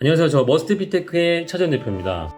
안녕하세요. 저 머스트비테크의 차전 대표입니다.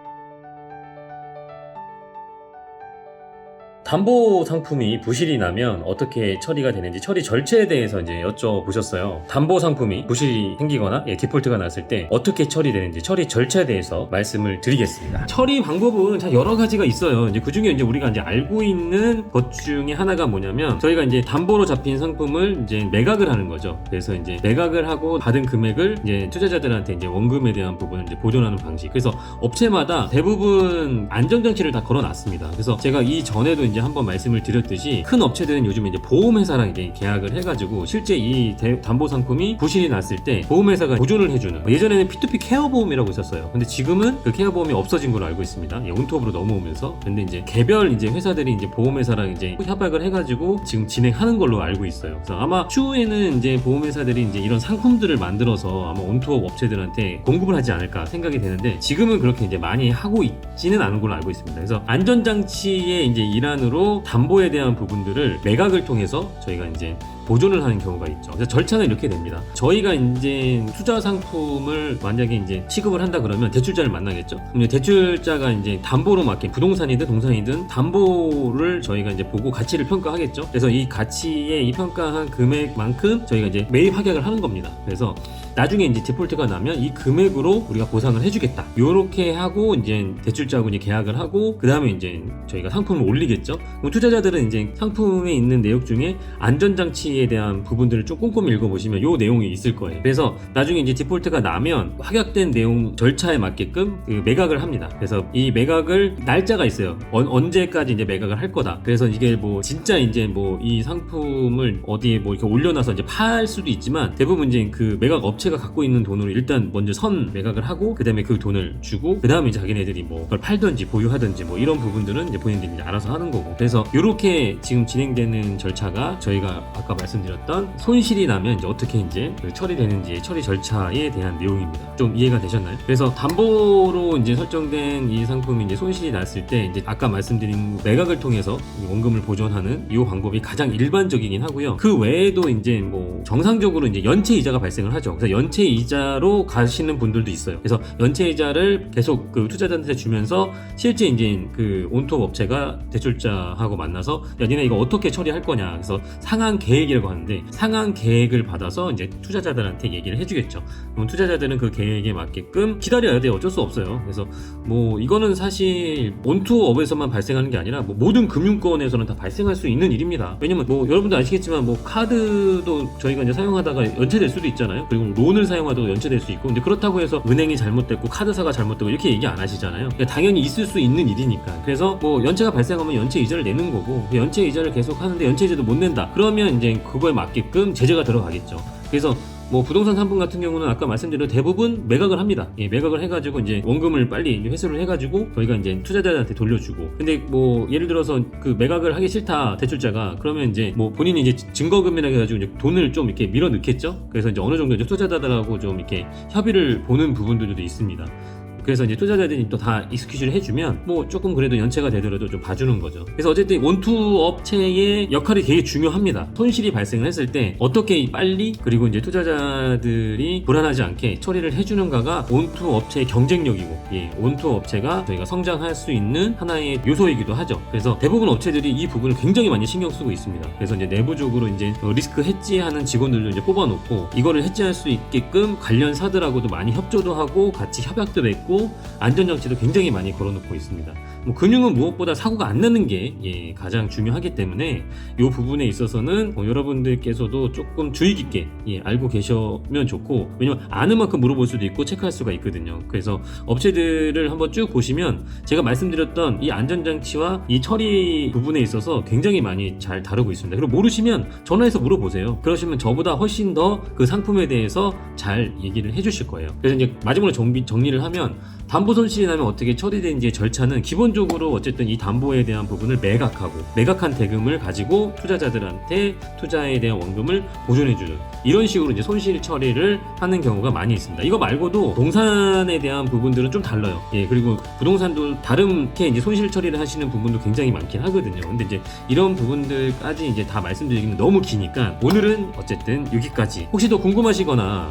담보 상품이 부실이 나면 어떻게 처리가 되는지 처리 절차에 대해서 이제 여쭤보셨어요. 담보 상품이 부실이 생기거나 디폴트가 났을 때 어떻게 처리되는지 처리 절차에 대해서 말씀을 드리겠습니다. 처리 방법은 참 여러 가지가 있어요. 이제 그 중에 이제 우리가 이제 알고 있는 것 중에 하나가 뭐냐면 저희가 이제 담보로 잡힌 상품을 이제 매각을 하는 거죠. 그래서 이제 매각을 하고 받은 금액을 이제 투자자들한테 이제 원금에 대한 부분을 이제 보존하는 방식. 그래서 업체마다 대부분 안전장치를 다 걸어놨습니다. 그래서 제가 이 전에도 이제 한번 말씀을 드렸듯이 큰 업체들은 요즘 이제 보험회사랑 이제 계약을 해가지고 실제 이 담보 상품이 부실이 났을 때 보험회사가 보존을 해주는, 예전에는 P2P 케어 보험이라고 있었어요. 근데 지금은 그 케어 보험이 없어진 걸로 알고 있습니다. 온톱으로 넘어오면서. 근데 이제 개별 이제 회사들이 이제 보험회사랑 이제 협약을 해가지고 지금 진행하는 걸로 알고 있어요. 그래서 아마 추후에는 이제 보험회사들이 이제 이런 상품들을 만들어서 아마 온톱 업체들한테 공급을 하지 않을까 생각이 되는데, 지금은 그렇게 이제 많이 하고 있지는 않은 걸로 알고 있습니다. 그래서 안전장치의 이제 일환으로 담보에 대한 부분들을 매각을 통해서 저희가 이제 보존을 하는 경우가 있죠. 그래서 절차는 이렇게 됩니다. 저희가 이제 투자 상품을 만약에 이제 취급을 한다 그러면 대출자를 만나겠죠. 그럼 대출자가 이제 담보로 맡긴 부동산이든 동산이든 담보를 저희가 이제 보고 가치를 평가하겠죠. 그래서 이 가치에 이 평가한 금액만큼 저희가 이제 매입 합약을 하는 겁니다. 그래서 나중에 이제 디폴트가 나면 이 금액으로 우리가 보상을 해주겠다. 요렇게 하고 이제 대출자하고 이제 계약을 하고 그 다음에 이제 저희가 상품을 올리겠죠. 그럼 투자자들은 이제 상품에 있는 내용 중에 안전장치에 대한 부분들을 좀 꼼꼼히 읽어보시면 요 내용이 있을 거예요. 그래서 나중에 이제 디폴트가 나면 확약된 내용 절차에 맞게끔 그 매각을 합니다. 그래서 이 매각을 날짜가 있어요. 언제까지 이제 매각을 할 거다. 그래서 이게 뭐 진짜 이제 뭐 이 상품을 어디에 뭐 이렇게 올려놔서 이제 팔 수도 있지만 대부분 이제 그 매각 업체가 갖고 있는 돈으로 일단 먼저 선 매각을 하고 그 다음에 그 돈을 주고 그 다음에 이제 자기네들이 뭐 그걸 팔든지 보유하든지 뭐 이런 부분들은 이제 본인들이 이제 알아서 하는 거고. 그래서 이렇게 지금 진행되는 절차가 저희가 아까 말씀드렸던 손실이 나면 이제 어떻게 이제 처리되는지 처리 절차에 대한 내용입니다. 좀 이해가 되셨나요? 그래서 담보로 이제 설정된 이 상품이 이제 손실이 났을 때 이제 아까 말씀드린 매각을 통해서 원금을 보존하는 이 방법이 가장 일반적이긴 하고요. 그 외에도 이제 뭐 정상적으로 이제 연체 이자가 발생을 하죠. 그래서 연체 이자로 가시는 분들도 있어요. 그래서 연체 이자를 계속 그 투자자한테 주면서 실제 이제 그 온톱 업체가 대출자하고 만나서 야, 니네 이거 어떻게 처리할 거냐. 그래서 상한 계획이라고 하는데 상한 계획을 받아서 이제 투자자들한테 얘기를 해주겠죠. 그럼 투자자들은 그 계획에 맞게끔 기다려야 돼요. 어쩔 수 없어요. 그래서 뭐 이거는 사실 온투업에서만 발생하는 게 아니라 뭐 모든 금융권에서는 다 발생할 수 있는 일입니다. 왜냐면 뭐 여러분도 아시겠지만 뭐 카드도 저희가 이제 사용하다가 연체될 수도 있잖아요. 그리고 론을 사용하다가 연체될 수 있고, 근데 그렇다고 해서 은행이 잘못됐고 카드사가 잘못되고 이렇게 얘기 안 하시잖아요. 그러니까 당연히 있을 수 있는 일이니까. 그래서 뭐 연체가 발생하면 연체 이자를 내는 거고, 연체 이자를 계속 하는데 연체 이자도 못 낸다 그러면 이제 그거에 맞게끔 제재가 들어가겠죠. 그래서 뭐 부동산 상품 같은 경우는 아까 말씀드린 대부분 매각을 합니다. 매각을 해가지고 이제 원금을 빨리 회수를 해가지고 저희가 이제 투자자한테 돌려주고. 근데 뭐 예를 들어서 그 매각을 하기 싫다 대출자가 그러면 이제 뭐 본인이 이제 증거금이라 해가지고 이제 돈을 좀 이렇게 밀어 넣겠죠. 그래서 이제 어느 정도 이제 투자자들하고 좀 이렇게 협의를 보는 부분들도 있습니다. 그래서 이제 투자자들이 또 다 익스큐즈를 해주면 뭐 조금 그래도 연체가 되더라도 좀 봐주는 거죠. 그래서 어쨌든 온투 업체의 역할이 되게 중요합니다. 손실이 발생을 했을 때 어떻게 빨리 그리고 이제 투자자들이 불안하지 않게 처리를 해주는가가 온투 업체의 경쟁력이고, 온투 업체가 저희가 성장할 수 있는 하나의 요소이기도 하죠. 그래서 대부분 업체들이 이 부분을 굉장히 많이 신경 쓰고 있습니다. 그래서 이제 내부적으로 이제 리스크 해지하는 직원들도 이제 뽑아놓고 이거를 해지할 수 있게끔 관련사들하고도 많이 협조도 하고 같이 협약도 맺고 안전장치도 굉장히 많이 걸어놓고 있습니다. 뭐 금융은 무엇보다 사고가 안 나는 게 가장 중요하기 때문에 이 부분에 있어서는 여러분들께서도 조금 주의 깊게 알고 계시면 좋고, 왜냐면 아는 만큼 물어볼 수도 있고 체크할 수가 있거든요. 그래서 업체들을 한번 쭉 보시면 제가 말씀드렸던 이 안전장치와 이 처리 부분에 있어서 굉장히 많이 잘 다루고 있습니다. 그리고 모르시면 전화해서 물어보세요. 그러시면 저보다 훨씬 더 그 상품에 대해서 잘 얘기를 해주실 거예요. 그래서 이제 마지막으로 정리를 하면 담보 손실이 나면 어떻게 처리되는지의 절차는 기본적으로 어쨌든 이 담보에 대한 부분을 매각하고 매각한 대금을 가지고 투자자들한테 투자에 대한 원금을 보존해주는 이런 식으로 이제 손실 처리를 하는 경우가 많이 있습니다. 이거 말고도 동산에 대한 부분들은 좀 달라요. 그리고 부동산도 다르게 이제 손실 처리를 하시는 부분도 굉장히 많긴 하거든요. 근데 이제 이런 부분들까지 이제 다 말씀드리기는 너무 기니까 오늘은 어쨌든 여기까지. 혹시 더 궁금하시거나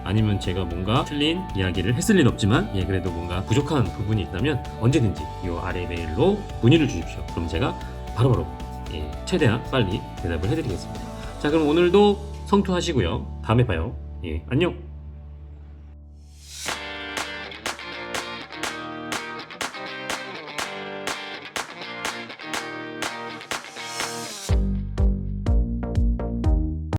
아니면 제가 뭔가 틀린 이야기를 했을 리는 없지만 그래도 뭔가 부족한 부분이 있다면 언제든지 이 아래 메일로 문의를 주십시오. 그럼 제가 바로바로 최대한 빨리 대답을 해드리겠습니다. 자, 그럼 오늘도 성투하시고요. 다음에 봐요. 안녕.